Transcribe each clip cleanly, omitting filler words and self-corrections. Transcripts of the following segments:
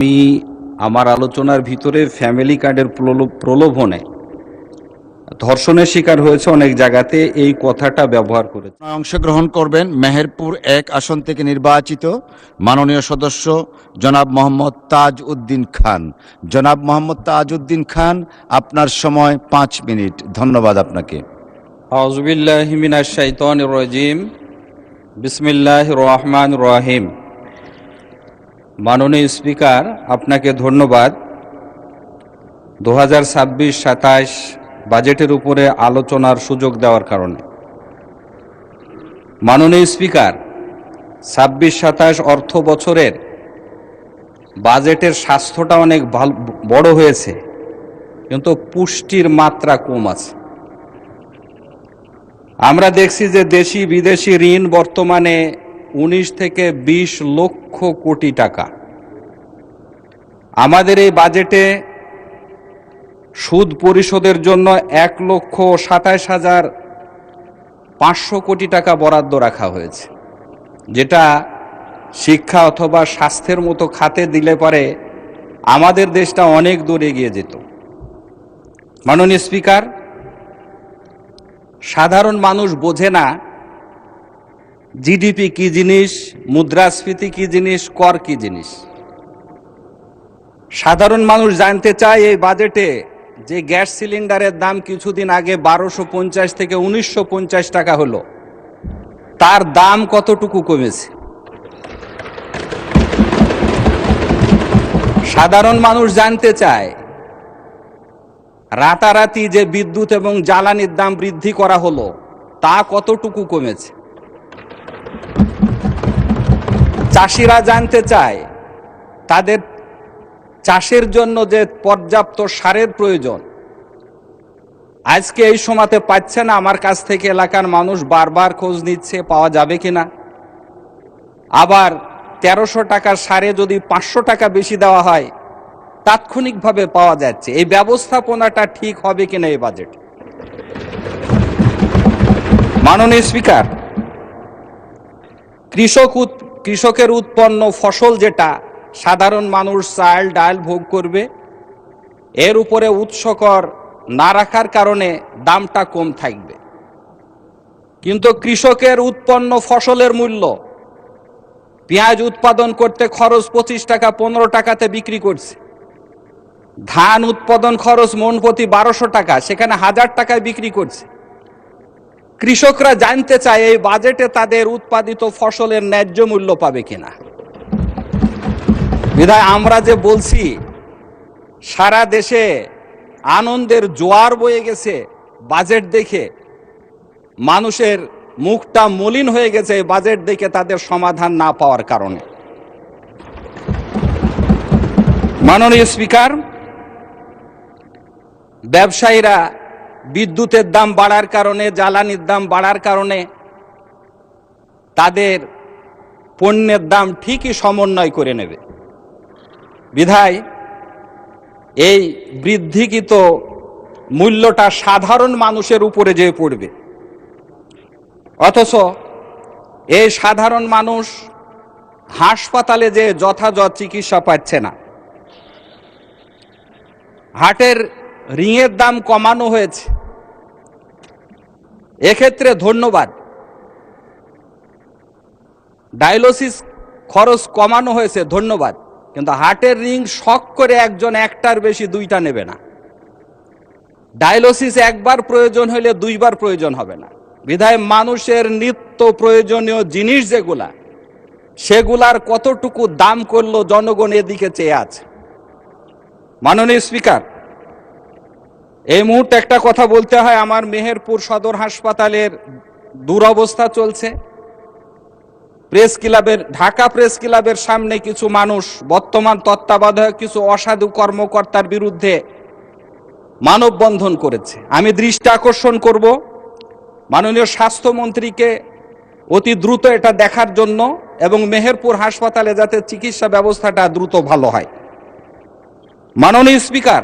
আমি আমার আলোচনার ভিতরে ফ্যামিলি কার্ডের প্রলোভনে ধর্ষণের শিকার হয়েছে অনেক জায়গাতে এই কথাটা ব্যবহার করেছে। অংশগ্রহণ করবেন মেহেরপুর 1 আসন থেকে নির্বাচিত মাননীয় সদস্য জনাব মোহাম্মদ তাজ উদ্দিন খান। জনাব মোহাম্মদ তাজ উদ্দিন খান, আপনার সময় 5 মিনিট। ধন্যবাদ আপনাকে। আউযু বিল্লাহি মিনাশ শাইতানির রাজিম। বিসমিল্লাহির রহমানির রহিম। মাননীয় স্পিকার, আপনাকে ধন্যবাদ। 2026-27 বাজেটের উপরে আলোচনার সুযোগ দেওয়ার কারণে। মাননীয় স্পিকার, 26-27 অর্থ বছরের বাজেটের স্বাস্থ্যটা অনেক বড় হয়েছে, কিন্তু পুষ্টির মাত্রা কম আছে। আমরা দেখছি যে দেশি বিদেশি ঋণ বর্তমানে 19 থেকে 20 লক্ষ কোটি টাকা। আমাদের এই বাজেটে সুদ পরিশোধের জন্য 1,27,500 কোটি টাকা বরাদ্দ রাখা হয়েছে, যেটা শিক্ষা অথবা স্বাস্থ্যের মতো খাতে দিলে পরে আমাদের দেশটা অনেক দূর এগিয়ে যেত। মাননীয় স্পিকার, সাধারণ মানুষ বোঝে না জিডিপি কি জিনিস, মুদ্রাস্ফীতি কি জিনিস, কর কি জিনিস। সাধারণ মানুষ জানতে চায় এই বাজেটে যে গ্যাস সিলিন্ডারের দাম কিছুদিন আগে 1250 থেকে 1950 টাকা হলো, তার দাম কতটুকু কমেছে। সাধারণ মানুষ জানতে চায় রাতারাতি যে বিদ্যুৎ এবং জ্বালানির দাম বৃদ্ধি করা হলো, তা কতটুকু কমেছে। চাষিরা জানতে চায় তাদের চাষের জন্য যে পর্যাপ্ত সারের প্রয়োজন, আজকে এই সময়তে পাচ্ছে না। আমার কাছ থেকে এলাকার মানুষ বারবার খোঁজ নিচ্ছে পাওয়া যাবে কিনা। আবার 1300 টাকার সারে যদি 500 টাকা বেশি দেওয়া হয়, তাৎক্ষণিকভাবে পাওয়া যাচ্ছে। এই ব্যবস্থাপনাটা ঠিক হবে কিনা এই বাজেট। মাননীয় স্পিকার, কৃষকের উৎপন্ন ফসল যেটা সাধারণ মানুষ চাল ডাল ভোগ করবে, এর উপরে উৎসকর না রাখার কারণে দামটা কম থাকবে। কিন্তু কৃষকের উৎপন্ন ফসলের মূল্য, পেঁয়াজ উৎপাদন করতে খরচ 25 টাকা 15 টাকাতে বিক্রি করছে। ধান উৎপাদন খরচ মন প্রতি 1200 টাকা, সেখানে 1000 টাকায় বিক্রি করছে। কৃষকরা জানতে চায় এই বাজেটে তাদের উৎপাদিত ফসলের ন্যায্য মূল্য পাবে কিনা। বিধায় আমরা যে বলছি, সারা দেশে আনন্দের জোয়ার বয়ে গেছে বাজেট দেখে। মানুষের মুখটা মলিন হয়ে গেছে এই বাজেট দেখে তাদের সমাধান না পাওয়ার কারণে। মাননীয় স্পিকার, ব্যবসায়ীরা বিদ্যুতের দাম বাড়ার কারণে, জ্বালানির দাম বাড়ার কারণে তাদের পণ্যের দাম ঠিকই সমন্বয় করে নেবে। বিধায় এই বৃদ্ধিকৃত মূল্যটা সাধারণ মানুষের উপরে যেয়ে পড়বে। অথচ এই সাধারণ মানুষ হাসপাতালে যে যথাযথ চিকিৎসা পাচ্ছে না। হার্টের রিংয়ের দাম কমানো হয়েছে, এক্ষেত্রে ধন্যবাদ। ডায়ালিসিস খরচ কমানো হয়েছে, ধন্যবাদ। কিন্তু হার্টের রিং শক করে একজন একটার বেশি দুইটা নেবে না। ডায়ালিসিস একবার প্রয়োজন হলে দুইবার প্রয়োজন হবে না। বিধায় মানুষের নিত্য প্রয়োজনীয় জিনিস যেগুলা, সেগুলার কতটুকু দাম করলো জনগণ এদিকে চেয়ে আছে। মাননীয় স্পিকার, এই মুহূর্তে একটা কথা বলতে হয়। আমার মেহেরপুর সদর হাসপাতালের দুরবস্থা চলছে। প্রেস ক্লাবের, ঢাকা প্রেস ক্লাবের সামনে কিছু মানুষ বর্তমান তত্ত্বাবধায়ক কিছু অসাধু কর্মকর্তার বিরুদ্ধে মানববন্ধন করেছে। আমি দৃষ্টি আকর্ষণ করব মাননীয় স্বাস্থ্যমন্ত্রীকে অতি দ্রুত এটা দেখার জন্য, এবং মেহেরপুর হাসপাতালে যাতে চিকিৎসা ব্যবস্থাটা দ্রুত ভালো হয়। মাননীয় স্পিকার,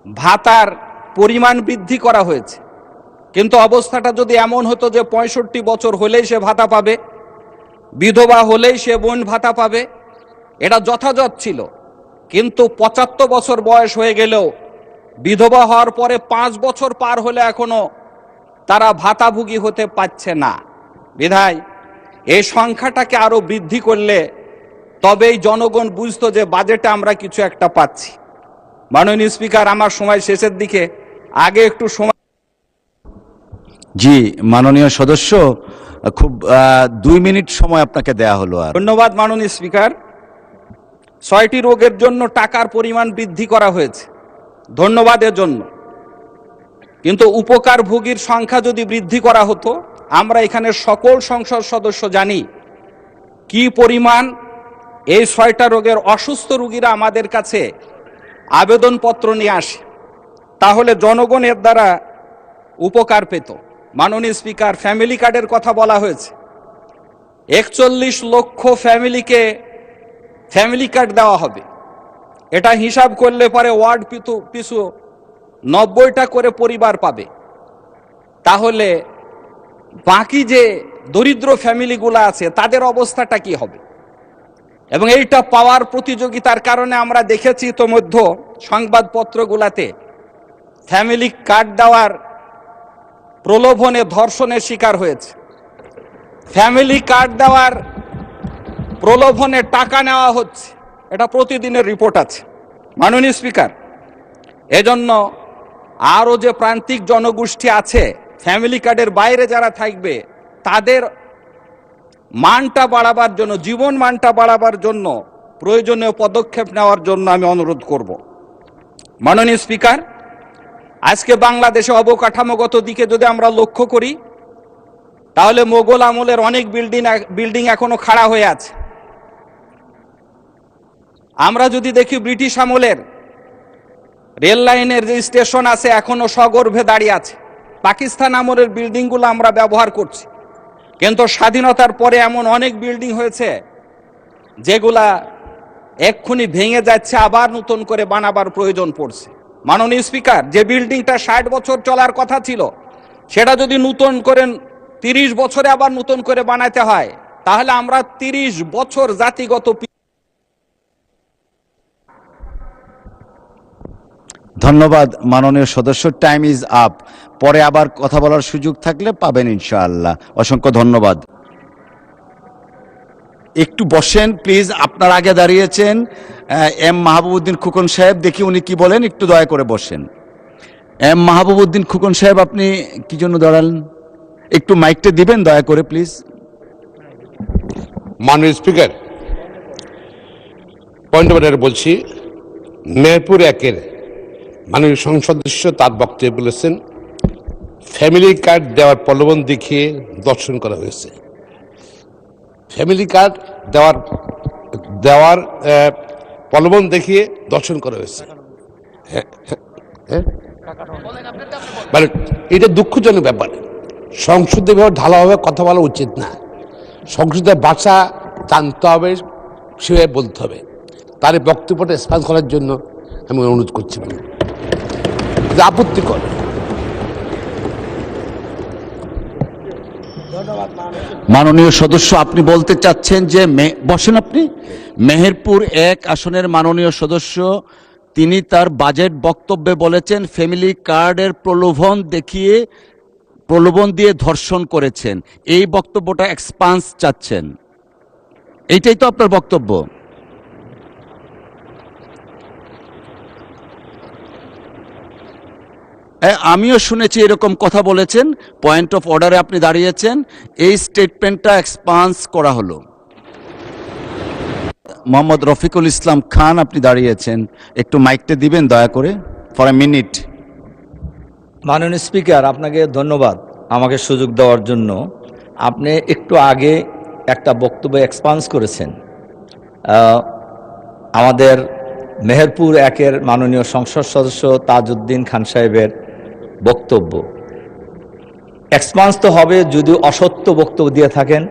ভাতার পরিমাণ বৃদ্ধি করা হয়েছে, কিন্তু অবস্থাটা যদি এমন হতো যে 65 বছর হলেই সে ভাতা পাবে, বিধবা হলেই সে বোন ভাতা পাবে, এটা যথাযথ ছিল, কিন্তু 75 বছর বয়স হয়ে গেলেও বিধবা হওয়ার পরে 5 বছর পার হলে এখনো তারা ভাতাভোগী হতে পারছে না। বিধায় এই সংখ্যাটাকে আরো বৃদ্ধি করলে তবেই জনগণ বুঝতো যে বাজেটে আমরা কিছু একটা পাচ্ছি। মাননীয় স্পিকার, আমার সময় শেষের দিকে, আগে একটু সময়। জি মাননীয় সদস্য, খুব 2 মিনিট সময় আপনাকে দেয়া হলো। আর ধন্যবাদ মাননীয় স্পিকার। 6টি রোগের জন্য টাকার পরিমাণ বৃদ্ধি করা হয়েছে, ধন্যবাদের জন্য। কিন্তু উপকারভোগীর সংখ্যা যদি বৃদ্ধি করা হতো, আমরা এখানে সকল সংসদ সদস্য জানি কি পরিমাণ এই 6টা রোগের অসুস্থ রোগীরা আমাদের কাছে আবেদনপত্র নিয়ে আসে, তাহলে জনগণ এর দ্বারা উপকার পেত। মাননীয় স্পিকার, ফ্যামিলি কার্ডের কথা বলা হয়েছে। 41 লক্ষ ফ্যামিলিকে ফ্যামিলি কার্ড দেওয়া হবে। এটা হিসাব করলে পরে ওয়ার্ড পিছু 90টা করে পরিবার পাবে। তাহলে বাকি যে দরিদ্র ফ্যামিলিগুলো আছে তাদের অবস্থাটা কি হবে? এবং এইটা পাওয়ার প্রতিযোগিতার কারণে আমরা দেখেছি ইতোমধ্যে সংবাদপত্রগুলাতে ফ্যামিলি কার্ড দেওয়ার প্রলোভনে ধর্ষণের শিকার হয়েছে, ফ্যামিলি কার্ড দেওয়ার প্রলোভনে টাকা নেওয়া হচ্ছে, এটা প্রতিদিনের রিপোর্ট আছে। মাননীয় স্পিকার, এজন্য আরও যে প্রান্তিক জনগোষ্ঠী আছে, ফ্যামিলি কার্ডের বাইরে যারা থাকবে, তাদের মানটা বাড়াবার জন্য, জীবন মানটা বাড়াবার জন্য প্রয়োজনীয় পদক্ষেপ নেওয়ার জন্য আমি অনুরোধ করব। মাননীয় স্পিকার, আজকে বাংলাদেশে অবকাঠামোগত দিকে যদি আমরা লক্ষ্য করি, তাহলে মোগল আমলের অনেক বিল্ডিং এখনো খাড়া হয়ে আছে। আমরা যদি দেখি ব্রিটিশ আমলের রেল লাইনের যে স্টেশন আছে এখনো সগর্ভে দাঁড়িয়ে আছে। পাকিস্তান আমলের বিল্ডিংগুলো আমরা ব্যবহার করছি, কিন্তু স্বাধীনতার পরে এমন অনেক বিল্ডিং হয়েছে যেগুলা এক্ষুনি ভেঙে যাচ্ছে, আবার নতুন করে বানাবার প্রয়োজন পড়ছে। মাননীয় স্পিকার, যে বিল্ডিংটা 60 বছর চলার কথা ছিল, সেটা যদি নতুন করে 30 বছরে আবার নতুন করে বানাতে হয়, তাহলে আমরা 30 বছর জাতিগত। ধন্যবাদ মাননীয় সদস্য, টাইম ইজ আপ। পরে আবার কথা বলার সুযোগ থাকলে পাবেন ইনশাআল্লাহ। অসংখ্য ধন্যবাদ। একটু বসেন প্লিজ। আপনার আগে দাঁড়িয়েছেন এম মাহবুবউদ্দিন খোকন সাহেব, দেখি উনি কি বলেন। একটু দয়া করে বসেন। এম মাহবুবউদ্দিন খোকন সাহেব, আপনি কি জন্য দাঁড়ালেন? একটু মাইকটা দিবেন দয়া করে প্লিজ। মাননীয় স্পিকার, পয়েন্ট অফ অর্ডার বলছি। মেহেরপুর 1-এর মাননীয় সংসদ সদস্য তার বক্তব্যে বলেছেন ফ্যামিলি কার্ড দেওয়ার প্রলোভন দেখিয়ে দর্শন করা হয়েছে। ফ্যামিলি কার্ড দেওয়ার প্রলোভন দেখিয়ে দর্শন করা হয়েছে। মানে এটা দুঃখজনক ব্যাপার। সংসদে ঢালাভাবে কথা বলা উচিত না। সংসদের ভাষা জানতে হবে, সেভাবে বলতে হবে। তার এই বক্তব্যটা স্পষ্ট করার জন্য আমি অনুরোধ করছি। আপত্তিকর। মাননীয় সদস্য, আপনি বলতে চাচ্ছেন যে বসেন আপনি। মেহেরপুর 1 আসনের মাননীয় সদস্য, তিনি তার বাজেট বক্তব্যে বলেছেন ফ্যামিলি কার্ডের প্রলোভন দিয়ে ধর্ষণ করেছেন। এই বক্তব্যটা এক্সপান্স চাচ্ছেন, এইটাই তো আপনার বক্তব্য? আমিও শুনেছি এরকম কথা বলেছেন। পয়েন্ট অফ অর্ডারে আপনি দাঁড়িয়েছেন, এই স্টেটমেন্টটা এক্সপান্স করা হলো। মোহাম্মদ রফিকুল ইসলাম খান, আপনি দাঁড়িয়েছেন, একটু মাইকটা দিবেন দয়া করে ফর এ মিনিট। মাননীয় স্পিকার, আপনাকে ধন্যবাদ আমাকে সুযোগ দেওয়ার জন্য। আপনি একটু আগে একটা বক্তব্য এক্সপান্স করেছেন আমাদের মেহেরপুর 1-এর মাননীয় সংসদ সদস্য তাজউদ্দিন খান সাহেবের বক্তব্য। এক্সপান্স তো হবে যদি অসত্য বক্তব্য দিয়ে থাকেন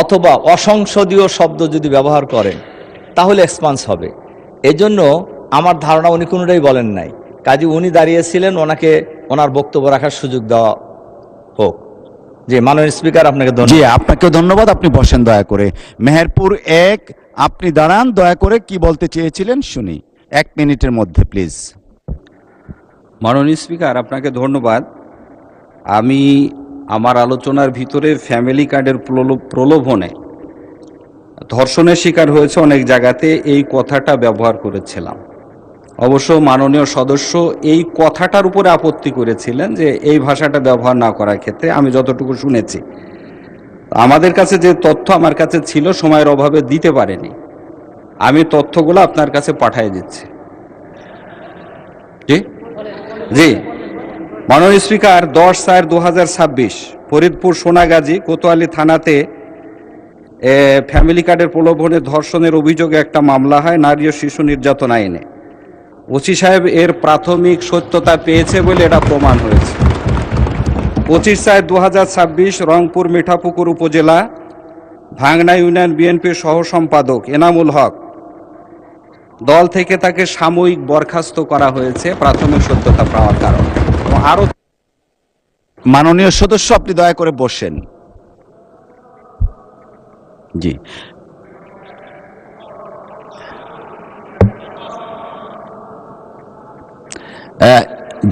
অথবা অসংসদীয় শব্দ যদি ব্যবহার করেন, তাহলে এক্সপান্স হবে। এজন্য আমার ধারণা উনি কোনোটাই বলেন নাই, কাজে উনি দাঁড়িয়েছিলেন, ওনাকে ওনার বক্তব্য রাখার সুযোগ দেওয়া হোক। জি মাননীয় স্পিকার, আপনাকে ধন্যবাদ। জি আপনাকেও ধন্যবাদ। আপনি বসেন দয়া করে। মেহেরপুর 1 আপনি দাঁড়ান, দয়া করে কি বলতে চেয়েছিলেন শুনি 1 মিনিটের মধ্যে প্লিজ। মাননীয় স্পিকার, আপনাকে ধন্যবাদ। আমি আমার আলোচনার ভিতরে ফ্যামিলি কার্ডের প্রলোভনে ধর্ষণের শিকার হয়েছে অনেক জায়গাতে এই কথাটা ব্যবহার করেছিলাম। অবশ্য মাননীয় সদস্য এই কথাটার উপরে আপত্তি করেছিলেন যে এই ভাষাটা ব্যবহার না করার ক্ষেত্রে। আমি যতটুকু শুনেছি, আমাদের কাছে যে তথ্য আমার কাছে ছিল সময়ের অভাবে দিতে পারেনি, আমি তথ্যগুলো আপনার কাছে পাঠিয়ে দিচ্ছি। জি জি মাননীয় স্পিকার, 10/4/2026 ফরিদপুর সোনাগাজী কোতোয়ালি থানাতে ফ্যামিলি কার্ডের প্রলোভনে ধর্ষণের অভিযোগে একটা মামলা হয় নারী ও শিশু নির্যাতন আইনে। ওসি সাহেব এর প্রাথমিক সত্যতা পেয়েছে বলে এটা প্রমাণ হয়েছে। 25/4/2026 রংপুর মিঠাপুকুর উপজেলা ভাংনা ইউনিয়ন বিএনপির সহ সম্পাদক এনামুল হক দল থেকে তাকে সাময়িক বরখাস্ত করা হয়েছে প্রাথমিক সত্যতা পাওয়ার কারণে। আরো মাননীয় সদস্য, আপনি দয়া করে বসেন। জি,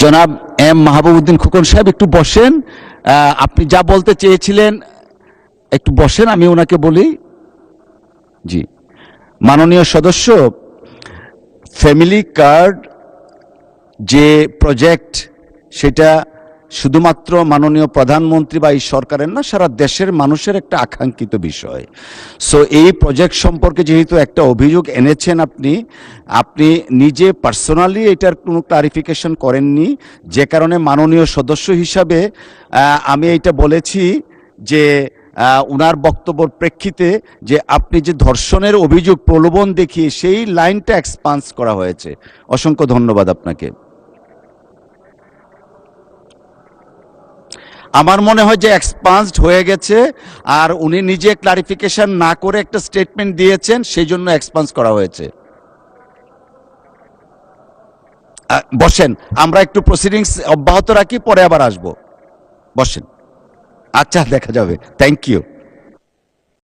জনাব এম মাহবুবউদ্দিন খোকন সাহেব একটু বসেন। আপনি যা বলতে চেয়েছিলেন একটু বসেন, আমি ওনাকে বলি। জি, মাননীয় সদস্য, ফ্যামিলি কার্ড যে প্রজেক্ট, সেটা শুধুমাত্র মাননীয় প্রধানমন্ত্রী বা এই সরকারের না, সারা দেশের মানুষের একটা আকাঙ্ক্ষিত বিষয়। সো এই প্রজেক্ট সম্পর্কে যেহেতু একটা অভিযোগ এনেছেন, আপনি নিজে পার্সোনালি এটার কোনো ক্লারিফিকেশন করেননি, যে কারণে মাননীয় সদস্য হিসাবে আমি এইটা বলেছি যে উনার বক্তব্যের প্রেক্ষিতে যে আপনি যে ধর্ষণের অভিযোগ প্রলোভন দেখিয়ে সেই লাইনটা এক্সপান্স করা হয়েছে। অসংখ্য ধন্যবাদ আপনাকে। আমার মনে হয় যে এক্সপান্সড হয়ে গেছে, আর উনি নিজে ক্লারিফিকেশন না করে একটা স্টেটমেন্ট দিয়েছেন, সেই জন্য এক্সপান্স করা হয়েছে। বসেন, আমরা একটু প্রসিডিংস অব্যাহত রাখি, পরে আবার আসবো। বসেন। আচ্ছা, দেখা যাবে। Thank you.